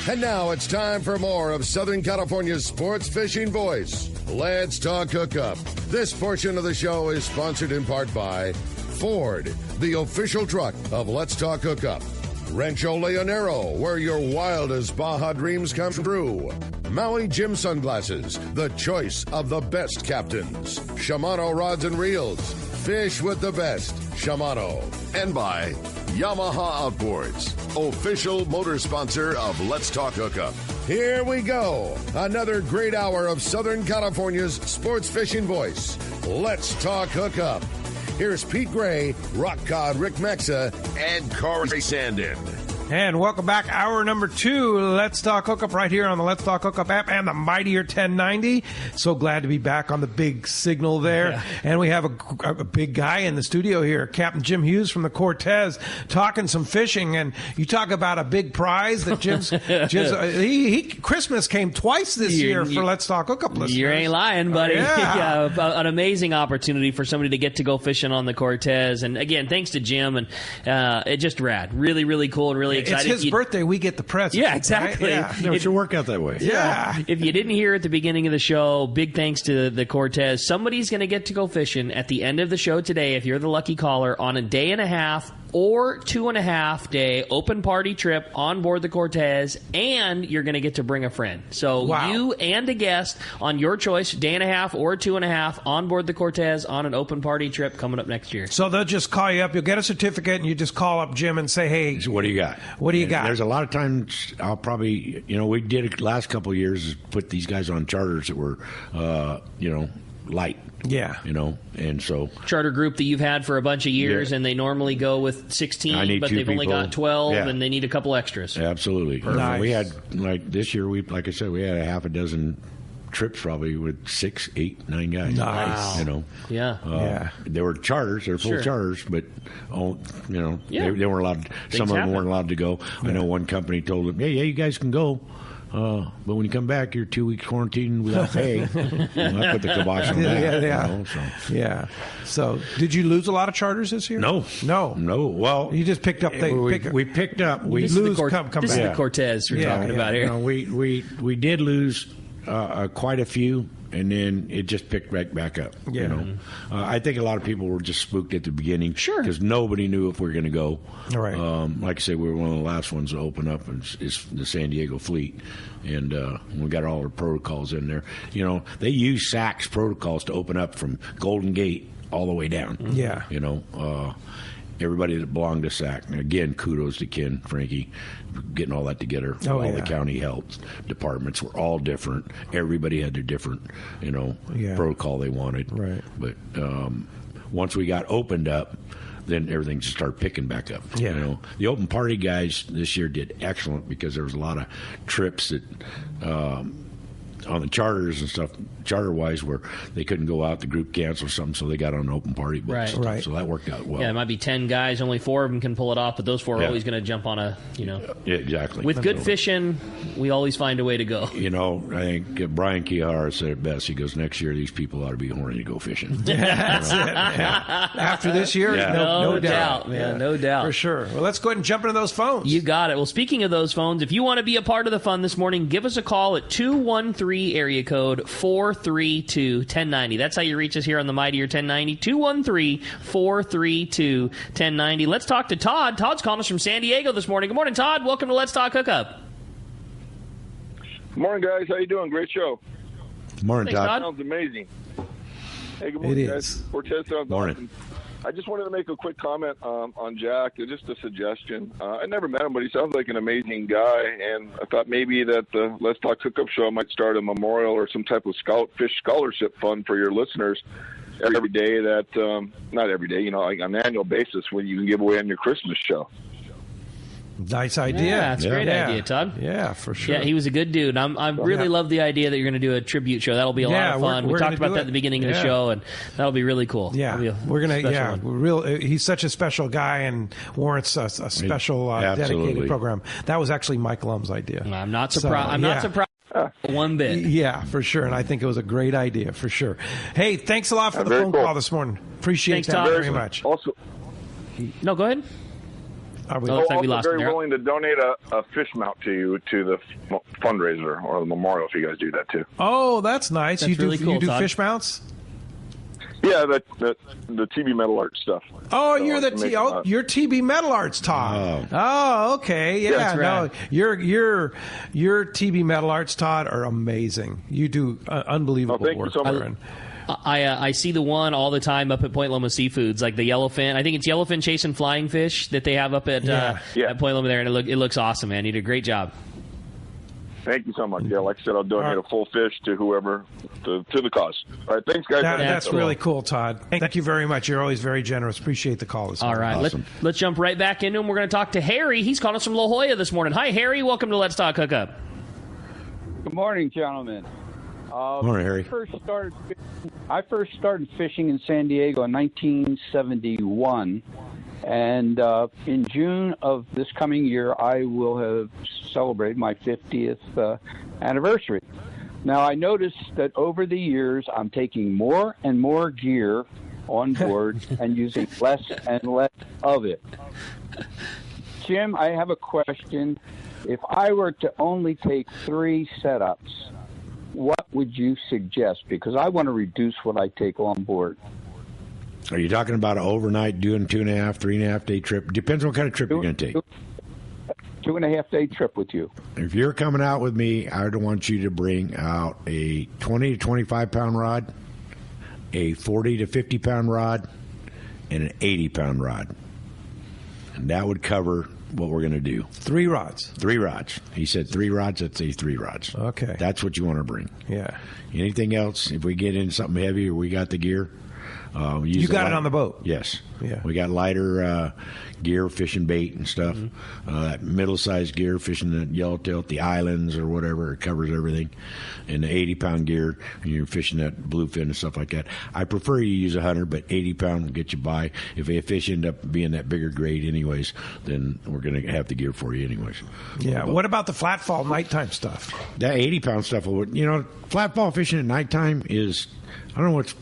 And now it's time for more of Southern California's sports fishing voice. Let's talk hookup. This portion of the show is sponsored in part by Ford, the official truck of Let's Talk Hookup. Rancho Leonero, where your wildest Baja dreams come true. Maui Jim Sunglasses, the choice of the best captains. Shimano Rods and Reels, fish with the best. Shimano. And by Yamaha Outboards, official motor sponsor of Let's Talk Hookup. Here we go. Another great hour of Southern California's sports fishing voice. Let's Talk Hookup. Here's Pete Gray, Rock Cod Rick Mexa, and Corey Sandin. And welcome back. Hour number 2. Let's Talk Hookup right here on the Let's Talk Hookup app and the Mightier 1090. So glad to be back on the big signal there. Yeah. And we have a big guy in the studio here, Captain Jim Hughes from the Cortez, talking some fishing. And you talk about a big prize that Jim's Christmas came twice this year for Let's Talk Hookup listeners. You ain't lying, buddy. Yeah, an amazing opportunity for somebody to get to go fishing on the Cortez. And again, thanks to Jim. And it just rad. Really, really cool and really excited. It's his birthday. We get the present. Yeah, exactly. Right? Yeah. It should work out that way. Yeah. If you didn't hear at the beginning of the show, big thanks to the Cortez. Somebody's going to get to go fishing at the end of the show today, if you're the lucky caller, on a day and a half or 2.5 day open party trip on board the Cortez, and you're going to get to bring a friend. So you and a guest on your choice, day and a half or 2.5 on board the Cortez on an open party trip coming up next year. So they'll just call you up. You'll get a certificate, and you just call up Jim and say, hey, so what do you got? What do you got? There's a lot of times I'll probably, we did it last couple of years, put these guys on charters that were, light. Yeah. And so. Charter group that you've had for a bunch of years, and they normally go with 16, but they've only got 12, and they need a couple extras. Absolutely. Nice. We had, this year, like I said, we had a half a dozen trips probably with 6, 8, 9 guys. Nice. Yeah. They were charters. They were full charters, but they weren't allowed. Some of them weren't allowed to go. Yeah. I know one company told them, "Hey, you guys can go, but when you come back, you're 2 weeks quarantined without pay." I put the kibosh on that. So, did you lose a lot of charters this year? No. Well, you just picked up. We picked up. This is the Cortez we're talking about here. We did lose quite a few, and then it just picked right back up. I think a lot of people were just spooked at the beginning, because nobody knew if we were going to go. All right. Like I said, we were one of the last ones to open up, and it's the San Diego fleet, and we got all the protocols in there. They use SAC's protocols to open up from Golden Gate all the way down. Yeah. Everybody that belonged to SAC. And again, kudos to Ken, Frankie, getting all that together. The county health departments were all different. Everybody had their different, protocol they wanted. Right. But once we got opened up, then everything just started picking back up. Yeah. The open party guys this year did excellent, because there was a lot of trips that on the charters and stuff, charter-wise, where they couldn't go out, the group canceled or something, so they got on open party books. Right. So that worked out well. Yeah, it might be 10 guys, only 4 of them can pull it off, but those 4 are always going to jump on a, Yeah, exactly. With good fishing, we always find a way to go. I think Brian Kihara said it best. He goes, next year, these people ought to be horny to go fishing. That's it. Yeah. After this year, no doubt, man, no doubt. For sure. Well, let's go ahead and jump into those phones. You got it. Well, speaking of those phones, if you want to be a part of the fun this morning, give us a call at 213 area code 432-1090. That's how you reach us here on the Mightier 1090. 213-432-1090. Let's talk to Todd. Todd's calling us from San Diego this morning. Good morning, Todd. Welcome to Let's Talk Hookup. Good morning, guys. How you doing? Great show. Good morning, Todd. Sounds amazing. Hey, good morning, guys. Cortez sounds awesome. I just wanted to make a quick comment on Jack. Just a suggestion. I never met him, but he sounds like an amazing guy, and I thought maybe that the Let's Talk Hookup show might start a memorial or some type of fish scholarship fund for your listeners every day not every day, like on an annual basis, when you can give away on your Christmas show. Nice idea. Yeah, it's a great idea, Todd. Yeah, for sure. Yeah, he was a good dude. I really love the idea that you're going to do a tribute show. That'll be a lot of fun. We talked about that at the beginning of the show, and that'll be really cool. Yeah, we're going to. He's such a special guy and warrants a special dedicated program. That was actually Mike Lum's idea. I'm not surprised. I'm not surprised. One bit. Yeah, for sure. And I think it was a great idea, for sure. Hey, thanks a lot for the phone call this morning. Appreciate that very much. Also, no, go ahead. Also very willing to donate a fish mount to you to the fundraiser or the memorial if you guys do that too. Oh, that's nice. That's really cool, you do Todd. fish mounts? Yeah, the TB Metal Art stuff. Oh, So you're you're TB Metal Arts, Todd. Oh, okay. Yeah, That's no, your TB Metal Arts, Todd, are amazing. You do unbelievable thank work. you so much. I see the one all the time up at Point Loma Seafoods, like the yellowfin. I think it's yellowfin chasing flying fish that they have up at Point Loma there, and it looks awesome, man. You did a great job. Thank you so much. Yeah, like I said, I'll donate a full fish to whoever to the cause. All right, thanks, guys. That's really cool, Todd. Thank you very much. You're always very generous. Appreciate the call. All right, awesome. let's jump right back into him. We're going to talk to Harry. He's calling us from La Jolla this morning. Hi, Harry. Welcome to Let's Talk Hookup. Good morning, gentlemen. Morning, Harry. I first started fishing in San Diego in 1971, and in June of this coming year, I will have celebrated my 50th anniversary. Now, I noticed that over the years, I'm taking more and more gear on board and using less and less of it. Jim, I have a question. If I were to only take 3 setups, what would you suggest? Because I want to reduce what I take on board. Are you talking about an overnight, doing 2.5, 3.5 day trip? Depends what kind of trip you're going to take. 2.5 day trip with you. If you're coming out with me, I would want you to bring out a 20 to 25 pound rod, a 40 to 50 pound rod, and an 80 pound rod. And that would cover what we're going to do. 3 rods. 3 rods. He said 3 rods. I'd say 3 rods. Okay. That's what you want to bring. Yeah. Anything else, if we get in something heavy or we got the gear. You got it on the boat? Yes. Yeah. We got lighter gear, fishing bait and stuff. That middle-sized gear, fishing the yellowtail at the islands or whatever. It covers everything. And the 80-pound gear, you're fishing that bluefin and stuff like that. I prefer you use a 100, but 80-pound will get you by. If a fish end up being that bigger grade anyways, then we're going to have the gear for you anyways. Yeah. What about the flat fall nighttime stuff? That 80-pound stuff, flat fall fishing at nighttime is, I don't know what's,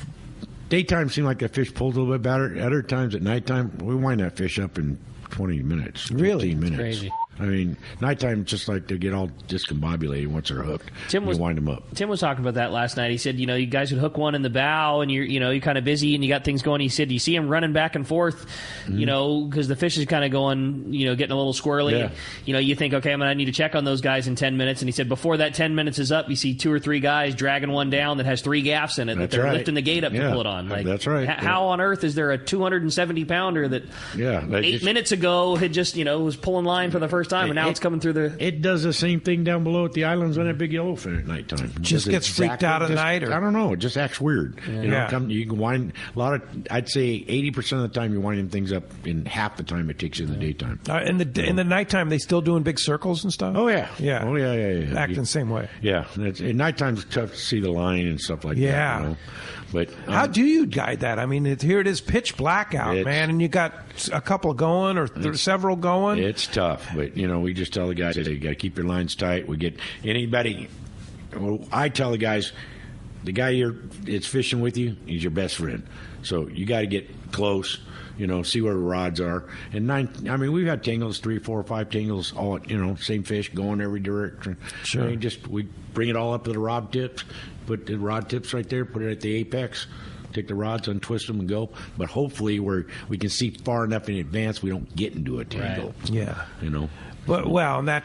daytime seemed like the fish pulled a little bit better. Other times at nighttime, we wind that fish up in 20 minutes, 15 minutes. Crazy. I mean, nighttime it's just like they get all discombobulated once they're hooked. You wind them up. Tim was talking about that last night. He said, you guys would hook one in the bow, and you're kind of busy, and you got things going. He said, you see him running back and forth, because the fish is kind of going, getting a little squirrely. Yeah. You think, okay, I need to check on those guys in 10 minutes. And he said, before that 10 minutes is up, you see 2 or 3 guys dragging one down that has 3 gaffs in it that they're lifting the gate up to pull it on. Like, that's right. How on earth is there a 270 pounder that 8 minutes ago had just was pulling line for the first time, and now it's coming through the... It does the same thing down below at the islands on that big yellowfin at nighttime. Just gets freaked out at night? Or? I don't know. It just acts weird. You can wind I'd say 80% of the time you're winding things up in half the time it takes you in the daytime. In the nighttime, they still doing big circles and stuff? Oh, yeah. Yeah. Oh, yeah. Acting the same way. Yeah. At nighttime, it's tough to see the line and stuff like that. Yeah. But how do you guide that? I mean, here it is pitch black out, man, and you got a couple going or several going. It's tough, but we just tell the guys, you got to keep your lines tight. We get anybody. Well, I tell the guys, the guy it's fishing with you, he's your best friend. So you got to get close. See where the rods are. And we've had tangles, 3, 4, 5 tangles, all same fish going every direction. Sure. We bring it all up to the rod tips, put the rod tips right there, put it at the apex, take the rods, untwist them, and go. But hopefully, we can see far enough in advance, we don't get into a tangle. Right. Yeah. But and that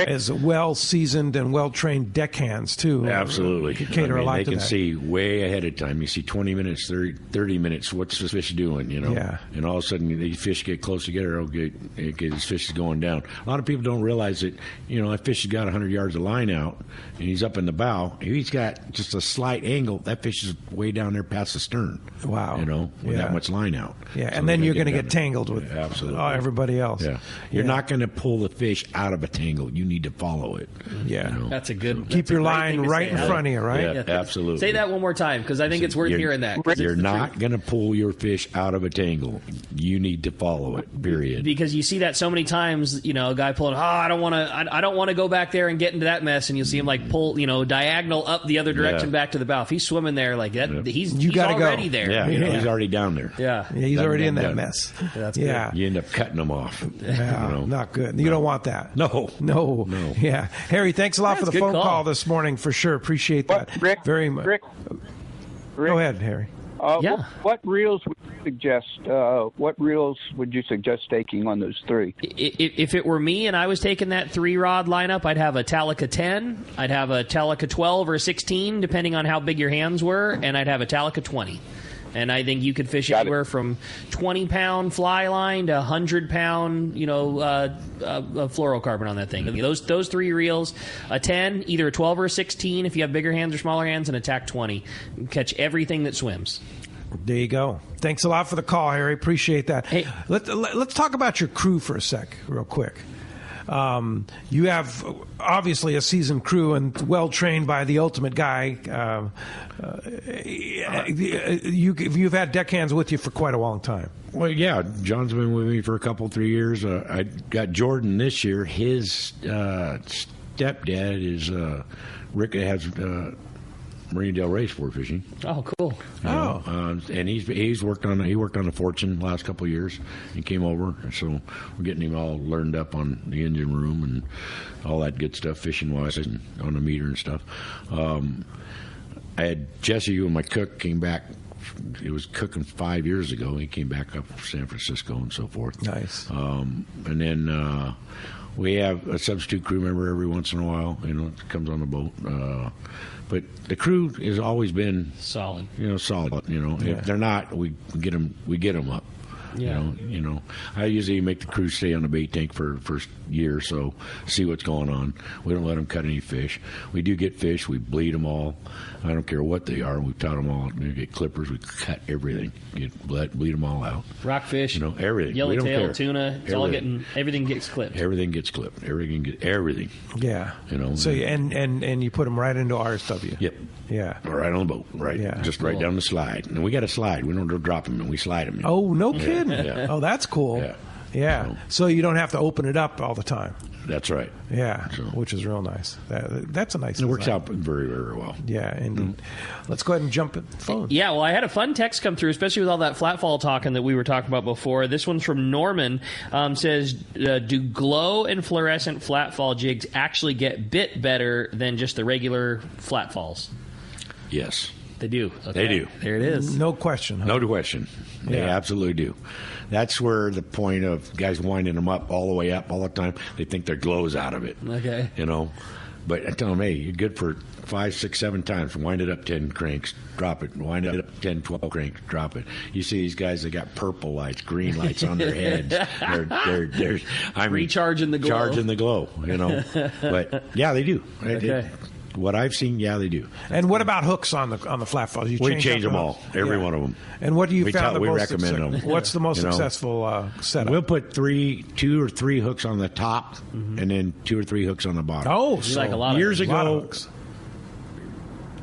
is well-seasoned and well-trained deckhands, too. Absolutely. Cater a lot to that. They can see way ahead of time. You see 20 minutes, 30 minutes, what's this fish doing, Yeah. And all of a sudden, these fish get close together, this fish is going down. A lot of people don't realize that, that fish has got 100 yards of line out, and he's up in the bow. If he's got just a slight angle, that fish is way down there past the stern. Wow. With that much line out. Yeah, so and then you're going to get tangled with absolutely everybody else. Yeah. You're not going to pull the fish out of a tangle, you need to follow it. Yeah. You know? That's a good. Keep your line right in front of you, right? Yeah, absolutely. Say that one more time, because I think it's worth hearing that. You're not going to pull your fish out of a tangle. You need to follow it. Period. Because you see that so many times. You know, a guy pulling. I don't want to go back there and get into that mess. And you'll see him like pull, diagonal up the other direction back to the bow. If he's swimming there like that, he's already there. Yeah, he's already down there. Yeah, he's already in that mess. That's good. You end up cutting them off. Yeah, not good. You don't want that. No. Yeah, Harry, thanks a lot for the phone call this morning. For sure, appreciate that very much. Rick, go ahead, Harry. What reels would you suggest? What reels would you suggest taking on those three? If it were me and I was taking that 3-rod lineup, I'd have a Talica 10, I'd have a Talica 12 or 16, depending on how big your hands were, and I'd have a Talica 20. And I think you could fish anywhere from 20-pound fly line to 100-pound, fluorocarbon on that thing. Those 3 reels, a 10, either a 12 or a 16 if you have bigger hands or smaller hands, and a TAC 20. Catch everything that swims. There you go. Thanks a lot for the call, Harry. Appreciate that. Hey, let's talk about your crew for a sec, real quick. You have obviously a seasoned crew and well trained by the ultimate guy. You've had deckhands with you for quite a long time. Well, yeah, John's been with me for a couple, 3 years. I got Jordan this year. His stepdad is Rick has Marina Del Rey sport fishing. Oh, cool. And he worked on the Fortune last couple of years and came over. So we're getting him all learned up on the engine room and all that good stuff, fishing wise and on the meter and stuff. I had Jesse, who my cook, came back. It was cooking 5 years ago. He came back up from San Francisco and so forth. Nice. And then we have a substitute crew member every once in a while. That comes on the boat. But the crew has always been solid. Solid. If they're not, we get them up. Yeah. I usually make the crew stay on the bait tank for the first year or so, see what's going on. We don't let them cut any fish. We do get fish. We bleed them all. I don't care what they are. We taught them all. We get clippers. We cut everything. Bleed them all out. Rockfish. Everything. Yellowtail, tuna. It's all everything gets clipped. Everything gets clipped. Everything. Yeah. So and you put them right into RSW. Yep. Yeah. Right on the boat. Right. Yeah. Just right down the slide. And we got a slide. We don't drop them, and we slide them. Oh, no kidding. Yeah. Oh, that's cool. Yeah. So you don't have to open it up all the time. That's right. Yeah, which is real nice. That's a nice. It works out very, very well. Yeah, and let's go ahead and jump at the phone. Yeah, well, I had a fun text come through, especially with all that flatfall talking that we were talking about before. This one's from Norman. Says, do glow and fluorescent flatfall jigs actually get bit better than just the regular flatfalls? Yes. They do. Okay. They do. There it is. No question. No question. They absolutely do. That's where the point of guys winding them up all the way up all the time, they think their glow's out of it. Okay. But I tell them, hey, you're good for 5, 6, 7 times. Wind it up 10 cranks, drop it. Wind it up 10, 12 cranks, drop it. You see these guys that got purple lights, green lights on their heads. They're recharging the glow. Charging the glow, But, yeah, they do. Okay. What I've seen, yeah, they do. And what about hooks on the flatfalls? We change them all, every one of them. And what do you found the we most recommend them. What's the most successful setup? We'll put 2 or 3 hooks on the top, and then 2 or 3 hooks on the bottom. Oh, so like a lot years of ago, hooks.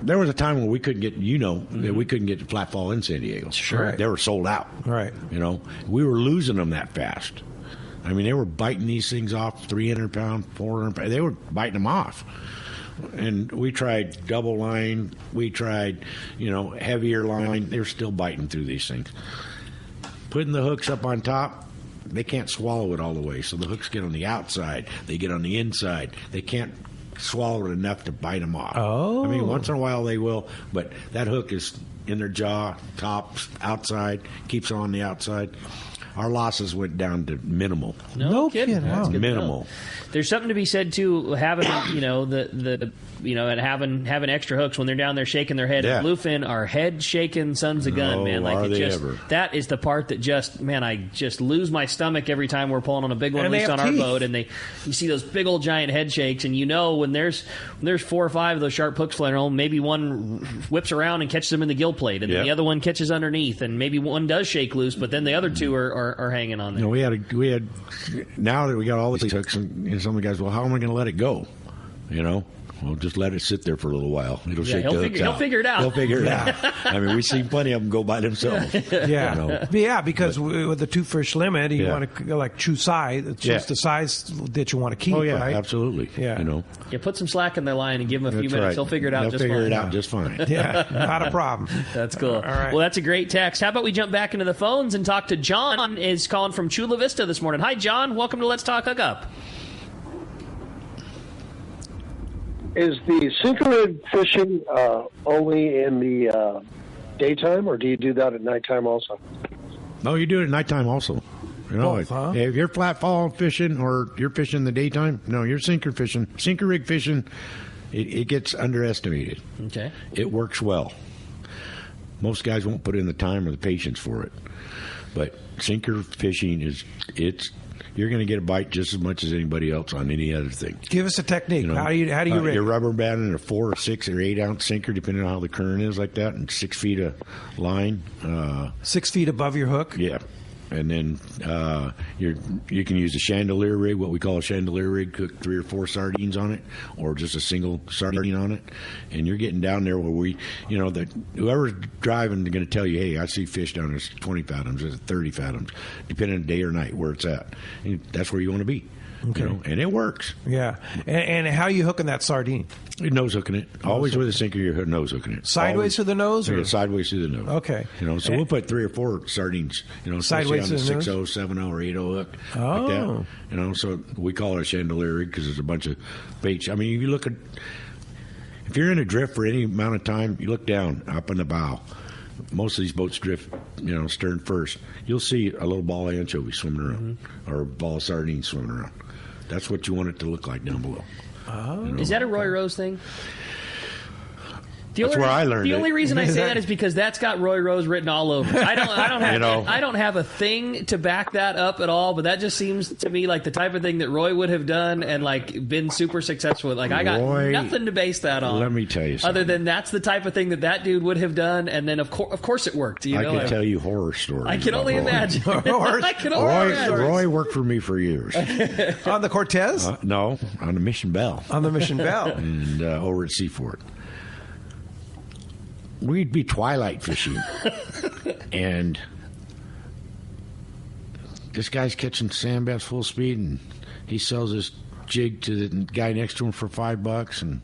There was a time when we couldn't get, that we couldn't get the flatfall in San Diego. Sure, they were sold out. Right. We were losing them that fast. I mean, they were biting these things off 300 pound, 400 pound. They were biting them off. And we tried double line. We tried, heavier line. They're still biting through these things. Putting the hooks up on top, they can't swallow it all the way. So the hooks get on the outside. They get on the inside. They can't swallow it enough to bite them off. Oh. I mean, once in a while they will, but that hook is in their jaw, top, outside, keeps on the outside. Our losses went down to minimal. No kidding. Wow. Minimal. There's something to be said too, having and having extra hooks when they're down there shaking their head. Yeah. Bluefin are head shaking sons of gun, man. Like are they just ever. That is the part that I just lose my stomach every time we're pulling on a big one, and at least on teeth. our boat, and you see those big old giant head shakes, and when there's 4 or 5 of those sharp hooks flying around, maybe one whips around and catches them in the gill plate, and then the other one catches underneath, and maybe one does shake loose, but then the other 2 are are hanging on there. No, we had. Now that we got all these hooks, and some of the guys, well, how am I going to let it go? Well, just let it sit there for a little while. It'll shake the hooks out. He'll figure it out. He'll figure it out. I mean, we've seen plenty of them go by themselves. Yeah, because with the 2-fish limit, you want to like choose size. It's just the size that you want to keep. Oh yeah, right? Absolutely. Yeah, You put some slack in their line and give them a few minutes. Right. He'll figure it out. He'll figure it out just fine. Yeah, not a problem. That's cool. All right. Well, that's a great text. How about we jump back into the phones and talk to John? Is calling from Chula Vista this morning. Hi, John. Welcome to Let's Talk Hookup. Is the sinker rig fishing only in the daytime, or do you do that at nighttime also? No, you do it at nighttime also. Both, huh? If you're flat fall fishing or you're fishing in the daytime, no, you're sinker fishing. Sinker rig fishing, it gets underestimated. Okay. It works well. Most guys won't put in the time or the patience for it. But sinker fishing you're going to get a bite just as much as anybody else on any other thing. Give us a technique. How do you rig? You're rubber banding a 4 or 6 or 8 ounce sinker, depending on how the current is, like that, and 6 feet of line. 6 feet above your hook. Yeah. And then you can use a chandelier rig, what we call a chandelier rig, cook 3 or 4 sardines on it, or just a single sardine on it. And you're getting down there where whoever's driving is going to tell you, hey, I see fish down there 20 fathoms, 30 fathoms, depending on day or night where it's at. And that's where you want to be. Okay. And it works. Yeah. And how are you hooking that sardine? You're nose hooking it. Always with a sinker, you're nose hooking it. Sideways to the nose? Or? Sideways to the nose. Okay. So we'll put 3 or 4 sardines, sideways on to the the 6.0, 7.0, or 8.0 hook. Oh. Like that. So we call it a chandelier rig because there's a bunch of baits. I mean, if you're in a drift for any amount of time, you look down, up in the bow. Most of these boats drift, stern first. You'll see a little ball of anchovy swimming around, or a ball of sardines swimming around. That's what you want it to look like down below. Oh. Is that a Roy Rose thing? That's where I learned it. The only reason I say that is because that's got Roy Rose written all over. I don't have a thing to back that up at all, but that just seems to me like the type of thing that Roy would have done and like been super successful with. Like I got nothing to base that on. Let me tell you something. Other than that's the type of thing that dude would have done, and then of course it worked. I can tell you horror stories. I can only imagine. Roy worked for me for years. On the Cortez? No, on the Mission Bell. On the Mission Bell. And over at Seafort. We'd be twilight fishing, and this guy's catching sand bass full speed, and he sells this jig to the guy next to him for $5, and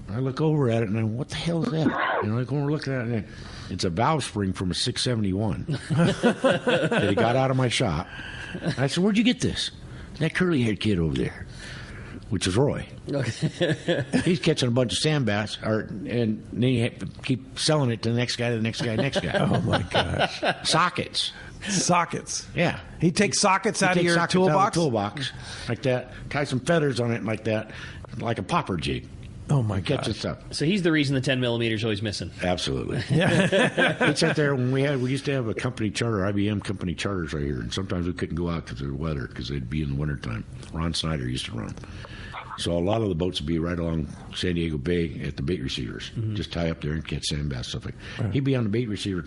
I look over at it, and I go, what the hell is that? I go over looking at it, and it's a valve spring from a 671 that he got out of my shop. I said, where'd you get this? That curly-haired kid over there. Which is Roy. Okay. He's catching a bunch of sand bass, and then you have to keep selling it to the next guy, the next guy, the next guy. Oh, my gosh. Sockets. Yeah. He takes sockets out of your toolbox? Toolbox, like that. Tie some feathers on it like that, like a popper jig. Oh, my God. Catches stuff. So he's the reason the 10 millimeter is always missing. Absolutely. Yeah. He sat there when we used to have a company charter, IBM company charters right here, and sometimes we couldn't go out because of the weather, because they'd be in the wintertime. Ron Snyder used to run. So a lot of the boats would be right along San Diego Bay at the bait receivers. Just tie up there and catch sand bass, stuff like that. Right. He'd be on the bait receiver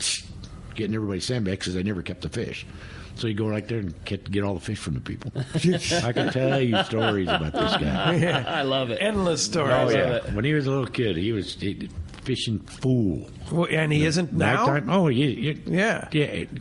getting everybody sand bass because they never kept the fish. So he'd go right there and get all the fish from the people. I can tell you stories about this guy. Yeah. I love it. Endless stories. Oh, yeah. When he was a little kid, he was fishing fool. Well, and he isn't now? Nighttime? Oh, yeah.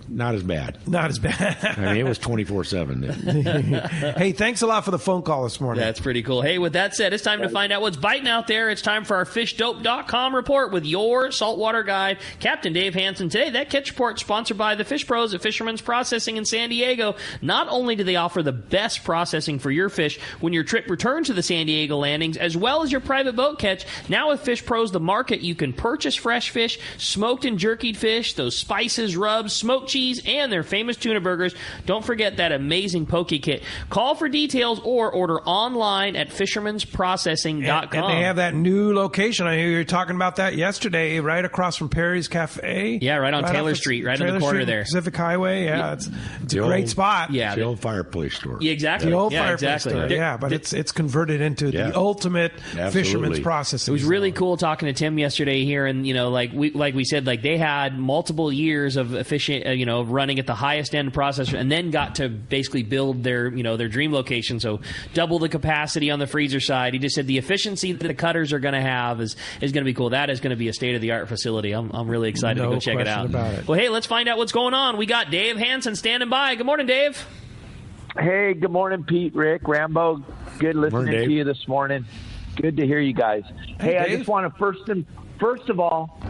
Not as bad. Not as bad. I mean, it was 24/7. Hey, thanks a lot for the phone call this morning. That's pretty cool. Hey, with that said, it's time to find out what's biting out there. It's time for our FishDope.com report with your saltwater guide, Captain Dave Hansen. Today, that catch report sponsored by the Fish Pros at Fisherman's Processing in San Diego. Not only do they offer the best processing for your fish when your trip returns to the San Diego landings, as well as your private boat catch, now with Fish Pros, the market, you can purchase fresh fish, smoked and jerkied fish, those spices, rubs, smoked cheese, and their famous tuna burgers. Don't forget that amazing poke kit. Call for details or order online at fishermansprocessing.com. And they have that new location. I hear you were talking about that yesterday, right across from Perry's Cafe. Yeah, right on Taylor Street, right on the corner there. Pacific Highway. Yeah, it's a great spot. Yeah, it's the old fireplace store. Yeah, exactly. The old fireplace store. Yeah, but it's converted into the ultimate fisherman's processing. It was really cool talking to Tim yesterday. yesterday here, and like we said, like they had multiple years of efficient, running at the highest end processor, and then got to basically build their their dream location. So double the capacity on the freezer side. He just said the efficiency that the cutters are going to have is going to be cool. That is going to be a state of the art facility. I'm really excited to go check it out. Well, hey, let's find out what's going on. We got Dave Hansen standing by. Good morning, Dave. Hey, good morning, Pete, Rick, Rambo. Good listening to you this morning. Good to hear you guys. Hey, I just want to first of all,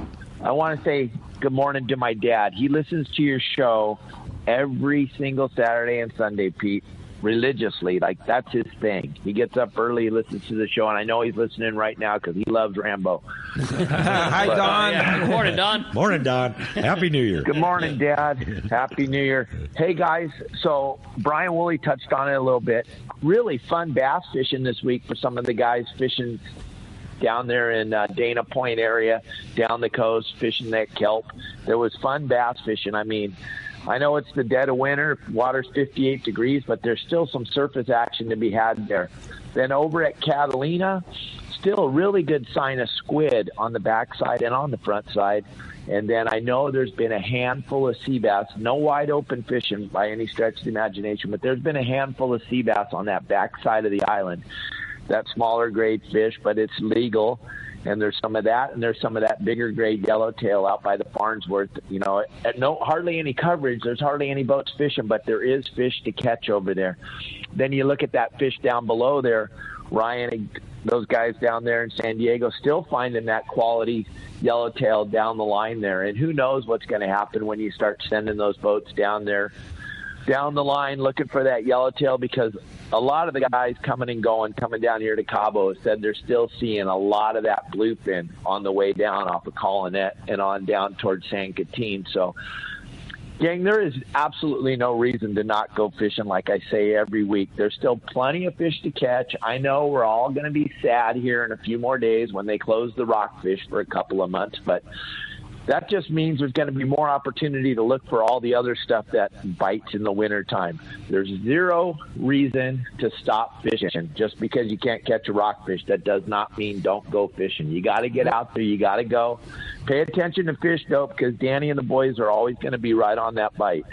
I want to say good morning to my dad. He listens to your show every single Saturday and Sunday, Pete, religiously. Like, that's his thing. He gets up early, listens to the show, and I know he's listening right now because he loves Rambo. Hi, Don. Good morning, Don. Morning, Don. Happy New Year. Good morning, Dad. Happy New Year. Hey, guys. So Brian Woolley touched on it a little bit. Really fun bass fishing this week for some of the guys fishing down there in Dana Point area, down the coast, fishing that kelp. There was fun bass fishing. I mean, I know it's the dead of winter, water's 58 degrees, but there's still some surface action to be had there. Then over at Catalina, still a really good sign of squid on the backside and on the front side. And then I know there's been a handful of sea bass, no wide open fishing by any stretch of the imagination, but there's been a handful of sea bass on that backside of the island. That smaller grade fish, but it's legal. And there's some of that, and there's some of that bigger grade yellowtail out by the Farnsworth. At hardly any coverage. There's hardly any boats fishing, but there is fish to catch over there. Then you look at that fish down below there, Ryan and those guys down there in San Diego still finding that quality yellowtail down the line there. And who knows what's going to happen when you start sending those boats down there, down the line looking for that yellowtail, because a lot of the guys coming down here to Cabo said they're still seeing a lot of that bluefin on the way down off of Colonette and on down towards San Quintin. So, gang, there is absolutely no reason to not go fishing, like I say every week. There's still plenty of fish to catch. I know we're all going to be sad here in a few more days when they close the rockfish for a couple of months, but that just means there's going to be more opportunity to look for all the other stuff that bites in the wintertime. There's zero reason to stop fishing. Just because you can't catch a rockfish, that does not mean don't go fishing. You got to get out there. You got to go. Pay attention to fish, though, because Danny and the boys are always going to be right on that bite.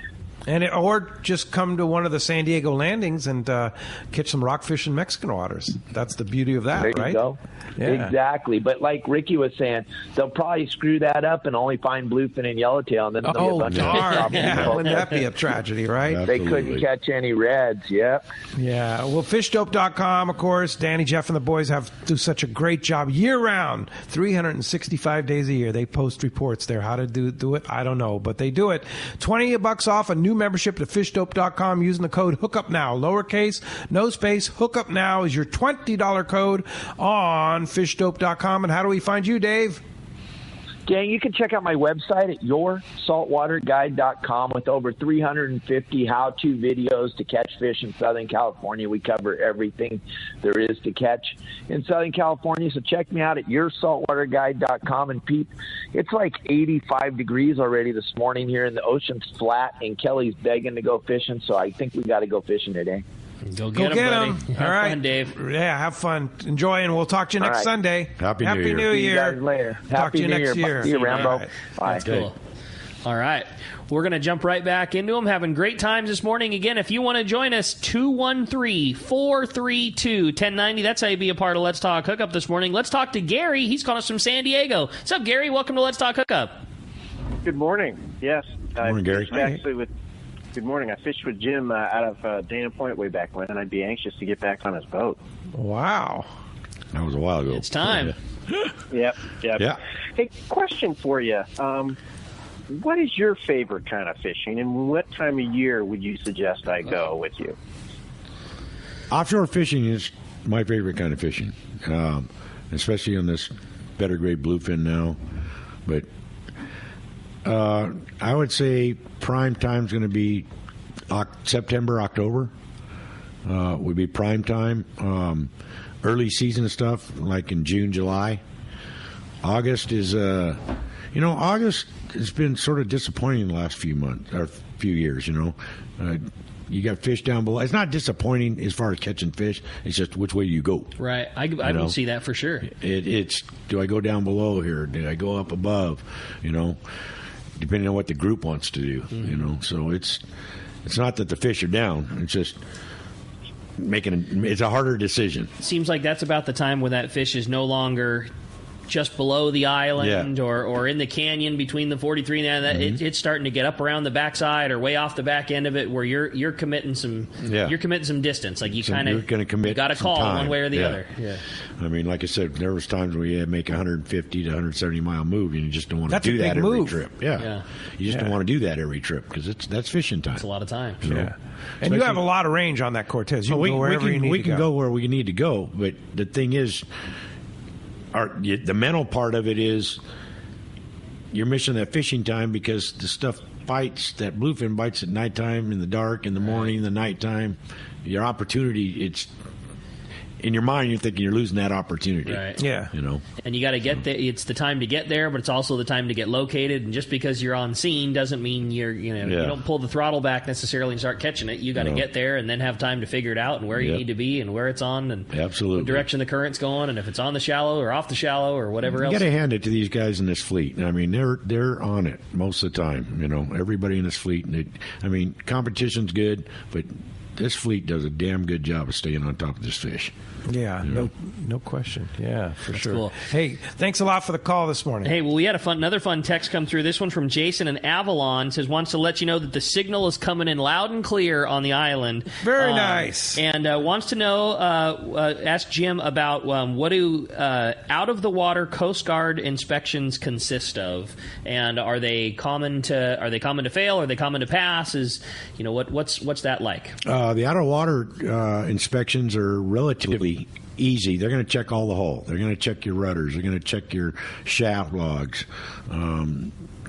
Or just come to one of the San Diego landings and catch some rockfish in Mexican waters. That's the beauty of that, there right? You go. Yeah. Exactly. But like Ricky was saying, they'll probably screw that up and only find bluefin and yellowtail. And then they'll get a bunch of yeah. Wouldn't that be a tragedy, right? Absolutely. They couldn't catch any reds. Yep. Yeah. Well, fishdope.com, of course. Danny, Jeff, and the boys do such a great job year-round, 365 days a year. They post reports there. How to do it, I don't know, but they do it. $20 off a new membership to fishdope.com using the code HOOKUPNOW. Lowercase, no space. HOOKUPNOW is your $20 code on fishdope.com. And how do we find you, Dave? Gang, you can check out my website at yoursaltwaterguide.com with over 350 how-to videos to catch fish in Southern California. We cover everything there is to catch in Southern California, so check me out at yoursaltwaterguide.com. And Pete, it's like 85 degrees already this morning here, and the ocean's flat, and Kelly's begging to go fishing, so I think we got to go fishing today. Go get him, buddy. All right, fun, Dave. Yeah, have fun. Enjoy, and we'll talk to you next Sunday. Happy New Year. New Year. See you guys later. Talk to you next year. See you, Rambo. Right. Bye. That's cool. All right. We're going to jump right back into them. Having great times this morning. Again, if you want to join us, 213-432-1090. That's how you be a part of Let's Talk Hookup this morning. Let's talk to Gary. He's calling us from San Diego. What's up, Gary? Welcome to Let's Talk Hookup. Good morning. Yes. Good morning, Gary. Good morning. I fished with Jim out of Dana Point way back when, and I'd be anxious to get back on his boat. Wow. That was a while ago. It's time. Yep. Yeah. Hey, question for you. What is your favorite kind of fishing, and what time of year would you suggest I go with you? Offshore fishing is my favorite kind of fishing, especially on this better grade bluefin now. But I would say prime time is going to be September, October. Would be prime time. Early season stuff like in June, July. August is August has been sort of disappointing the last few months or few years. you got fish down below. It's not disappointing as far as catching fish. It's just which way you go. Right. I can see that for sure. It's do I go down below here? Do I go up above? Depending on what the group wants to do. So it's not that the fish are down. It's just it's a harder decision. It seems like that's about the time when that fish is no longer just below the island or in the canyon between the 43 and that. It's starting to get up around the backside or way off the back end of it where you're committing some distance. Like you got to call time. One way or the other. Yeah. I mean, like I said, there was times where you had to make a 150 to 170 mile move, and you just don't want to do that every trip. Yeah. You just don't want to do that every trip because that's fishing time. It's a lot of time. Yeah. And you have a lot of range on that Cortez. You can go wherever you need to go. We can go where we need to go, but the thing is, the mental part of it is you're missing that fishing time because the stuff bites. That bluefin bites at nighttime, in the dark, in the morning, in the nighttime. Your opportunity, it's in your mind, you're thinking you're losing that opportunity. Right. Yeah. And you got to get there. It's the time to get there, but it's also the time to get located. And just because you're on scene doesn't mean you don't pull the throttle back necessarily and start catching it. You got to get there and then have time to figure it out and where you need to be and where it's on and absolutely what direction the current's going and if it's on the shallow or off the shallow or whatever else. You got to hand it to these guys in this fleet. I mean, they're on it most of the time. Everybody in this fleet. Competition's good, but this fleet does a damn good job of staying on top of this fish. Yeah, no question. Yeah, for That's sure. Cool. Hey, thanks a lot for the call this morning. Hey, well, we had another fun text come through. This one from Jason in Avalon wants to let you know that the signal is coming in loud and clear on the island. Very nice. And wants to know, ask Jim about what do out of the water Coast Guard inspections consist of, and are they common to fail? Are they common to pass? What's that like? The out of water inspections are relatively easy. They're going to check all the hull. They're going to check your rudders. They're going to check your shaft logs.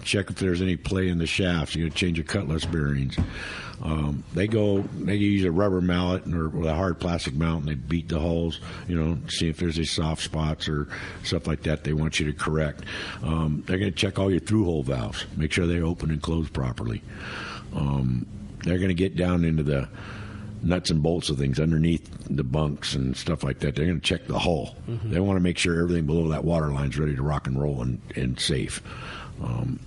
Check if there's any play in the shafts. You're going to change your cutlass bearings. They use a rubber mallet or with a hard plastic mount, and they beat the hulls, see if there's any soft spots or stuff like that they want you to correct. They're going to check all your through hole valves, make sure they open and close properly. They're going to get down into the nuts and bolts of things underneath the bunks and stuff like that. They're going to check the hull. They want to make sure everything below that water line is ready to rock and roll and safe.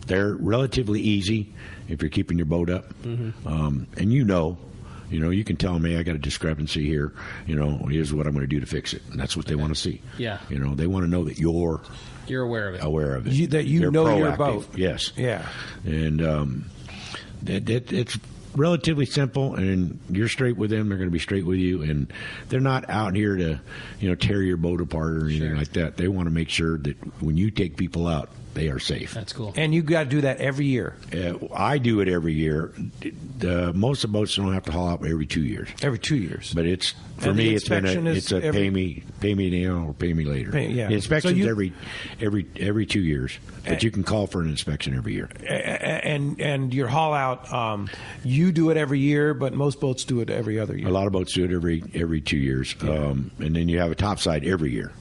They're relatively easy if you're keeping your boat up. And you can tell them, hey, I got a discrepancy here. Here's what I'm going to do to fix it. And that's what they want to see. Yeah. They want to know that you're aware of it. That you know proactive. Your boat. Yes. Yeah. And it's relatively simple, and you're straight with them. They're going to be straight with you, and they're not out here to tear your boat apart or anything like that. They want to make sure that when you take people out, they are safe. That's cool. And you got to do that every year. I do it every year. Most of the boats don't have to haul out every 2 years. Every 2 years. But it's for me. It's a pay me now or pay me later. The inspection's every 2 years, but you can call for an inspection every year. And your haul out, you do it every year, but most boats do it every other year. A lot of boats do it every 2 years, and then you have a topside every year.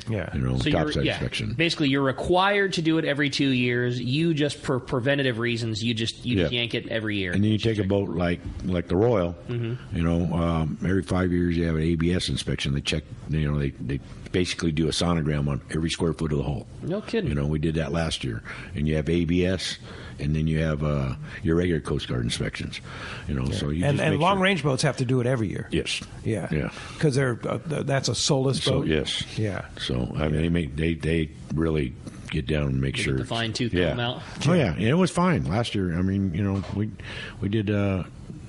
Yeah. Topside inspection. Basically, you're required to do it every 2 years. You just, for preventative reasons, you just yank it every year. And then you take a boat like the Royal. Every 5 years you have an ABS inspection. They check. They basically do a sonogram on every square foot of the hull. No kidding. We did that last year. And you have ABS, and then you have your regular Coast Guard inspections. So you and long range boats have to do it every year. Yes. Yeah. Because that's a soulless boat. Yes. Yeah. So they really get down and make sure the fine tooth come out. Oh yeah, and it was fine last year. I mean, we did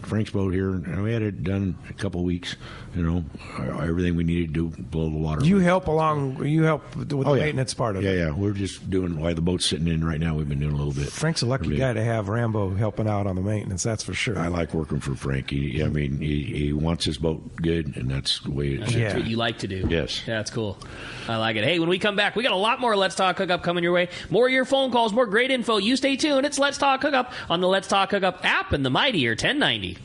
Frank's boat here, and we had it done in a couple of weeks. Everything we needed to do below the water. You help with the maintenance part of it. Yeah. We're just doing while the boat's sitting in right now. We've been doing a little bit. Frank's a lucky guy to have Rambo helping out on the maintenance. That's for sure. I like working for Frank. He wants his boat good, and that's the way it is. That's what you like to do. Yes. Yeah, that's cool. I like it. Hey, when we come back, we got a lot more Let's Talk Hookup coming your way. More of your phone calls, more great info. You stay tuned. It's Let's Talk Hookup on the Let's Talk Hookup app and the mightier 1090.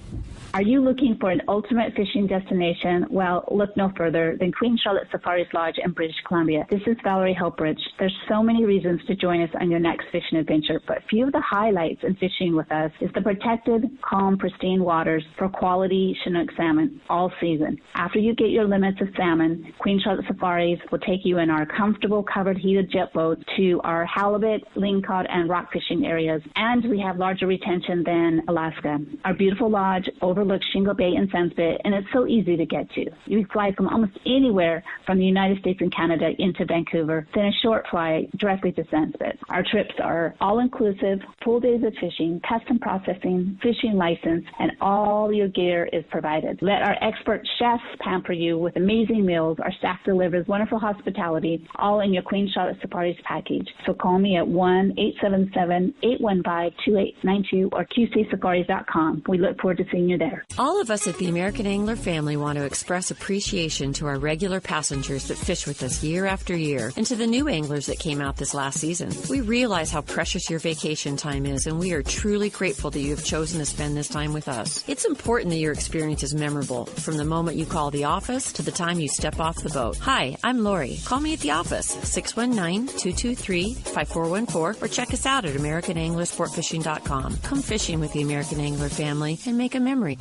Are you looking for an ultimate fishing destination? Well, look no further than Queen Charlotte Safari Lodge in British Columbia. This is Valerie Helpridge. There's so many reasons to join us on your next fishing adventure, but a few of the highlights in fishing with us is the protected, calm, pristine waters for quality Chinook salmon all season. After you get your limits of salmon, Queen Charlotte Safaris will take you in our comfortable covered heated jet boats to our halibut, lingcod, and rock fishing areas, and we have larger retention than Alaska. Our beautiful lodge overlooks Shingle Bay and Sandspit, and it's so easy to get to. You can fly from almost anywhere from the United States and Canada into Vancouver, then a short flight directly to Sandspit. Our trips are all-inclusive, full days of fishing, custom processing, fishing license, and all your gear is provided. Let our expert chefs pamper you with amazing meals. Our staff delivers wonderful hospitality, all in your Queen Charlotte Safaris package. So call me at 1-877-815-2892 or qcsafaris.com. We look forward to seeing you there. All of us at the American Angler family want to express appreciation to our regular passengers that fish with us year after year, and to the new anglers that came out this last season. We realize how precious your vacation time is, and we are truly grateful that you have chosen to spend this time with us. It's important that your experience is memorable, from the moment you call the office to the time you step off the boat. Hi, I'm Lori. Call me at the office, 619-223-5414, or check us out at AmericanAnglerSportFishing.com. Come fishing with the American Angler family and make a memory.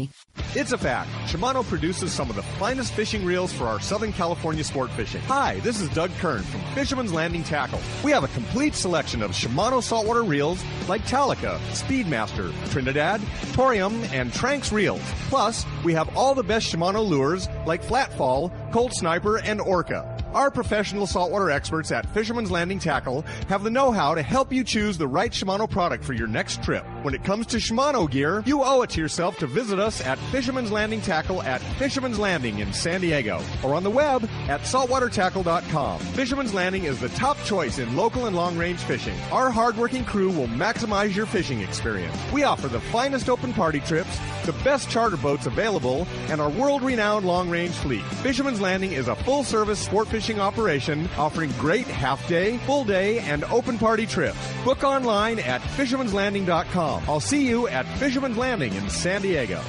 It's a fact. Shimano produces some of the finest fishing reels for our Southern California sport fishing. Hi, this is Doug Kern from Fisherman's Landing Tackle. We have a complete selection of Shimano saltwater reels like Talica, Speedmaster, Trinidad, Torium, and Tranx reels. Plus, we have all the best Shimano lures like Flatfall, Cold Sniper, and Orca. Our professional saltwater experts at Fisherman's Landing Tackle have the know-how to help you choose the right Shimano product for your next trip. When it comes to Shimano gear, you owe it to yourself to visit us at Fisherman's Landing Tackle at Fisherman's Landing in San Diego, or on the web at saltwatertackle.com. Fisherman's Landing is the top choice in local and long-range fishing. Our hard-working crew will maximize your fishing experience. We offer the finest open party trips, the best charter boats available, and our world-renowned long-range fleet. Fisherman's Landing is a full-service sport fishing operation offering great half-day, full-day, and open party trips. Book online at fishermanslanding.com. I'll see you at Fisherman's Landing in San Diego.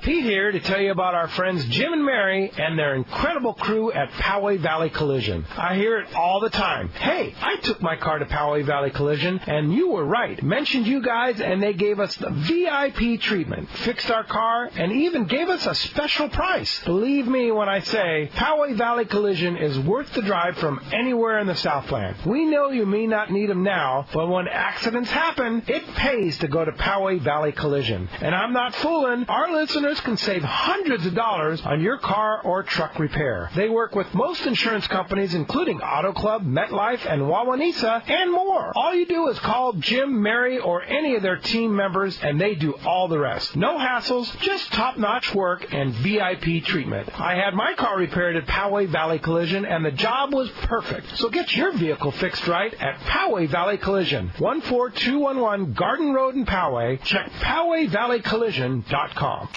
Pete here to tell you about our friends Jim and Mary and their incredible crew at Poway Valley Collision. I hear it all the time. Hey, I took my car to Poway Valley Collision, and you were right. Mentioned you guys, and they gave us the VIP treatment, fixed our car, and even gave us a special price. Believe me when I say Poway Valley Collision is worth the drive from anywhere in the Southland. We know you may not need them now, but when accidents happen, it pays to go to Poway Valley Collision. And I'm not fooling. Our listeners can save hundreds of dollars on your car or truck repair. They work with most insurance companies, including Auto Club, MetLife, and Wawanesa, and more. All you do is call Jim, Mary, or any of their team members, and they do all the rest. No hassles, just top-notch work and VIP treatment. I had my car repaired at Poway Valley Collision, and the job was perfect. So get your vehicle fixed right at Poway Valley Collision, 14211 Garden Road in Poway. Check PowayValleyCollision.com.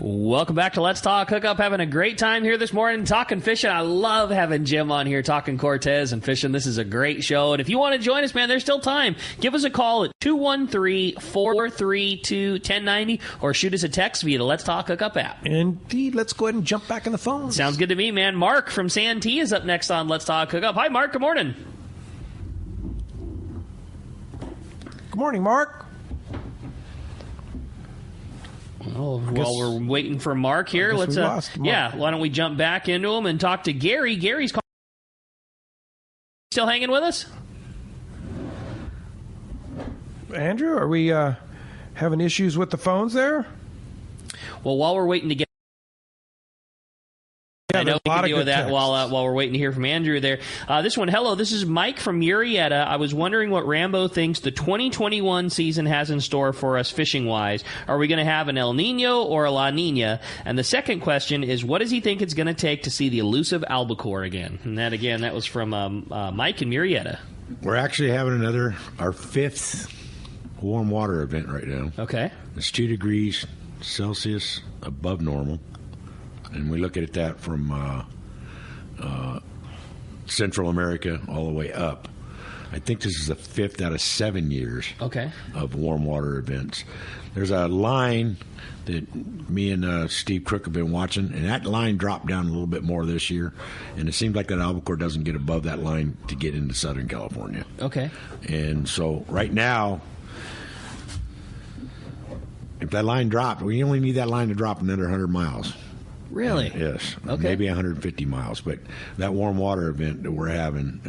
Welcome back to Let's Talk Hookup. Having a great time here this morning talking fishing. I love having Jim on here talking Cortez and fishing. This is a great show. And if you want to join us, man, there's still time. Give us a call at 213-432-1090 or shoot us a text via the Let's Talk Hookup app. Indeed. Let's go ahead and jump back in the phone. Sounds good to me, man. Mark from Santee is up next on Let's Talk Hookup. Hi, Mark. Good morning. Good morning, Mark. Well, while we're waiting for Mark here, let's why don't we jump back into him and talk to Gary. Gary's still hanging with us? Andrew, are we having issues with the phones there? Well, while we're waiting to get I know we can deal with that while we're waiting to hear from Andrew there. This one, hello, this is Mike from Murrieta. I was wondering what Rambo thinks the 2021 season has in store for us fishing-wise. Are we going to have an El Nino or a La Nina? And the second question is, what does he think it's going to take to see the elusive albacore again? And that was from Mike in Murrieta. We're actually having our fifth warm water event right now. Okay. It's 2 degrees Celsius above normal. And we look at that from Central America all the way up. I think this is the 5th out of 7 years of warm water events. There's a line that me and Steve Crook have been watching, and that line dropped down a little bit more this year, and it seems like that albacore doesn't get above that line to get into Southern California. Okay. And so right now, if that line dropped, we only need that line to drop another 100 miles. Really? Yes. Okay. Maybe 150 miles. But that warm water event that we're having,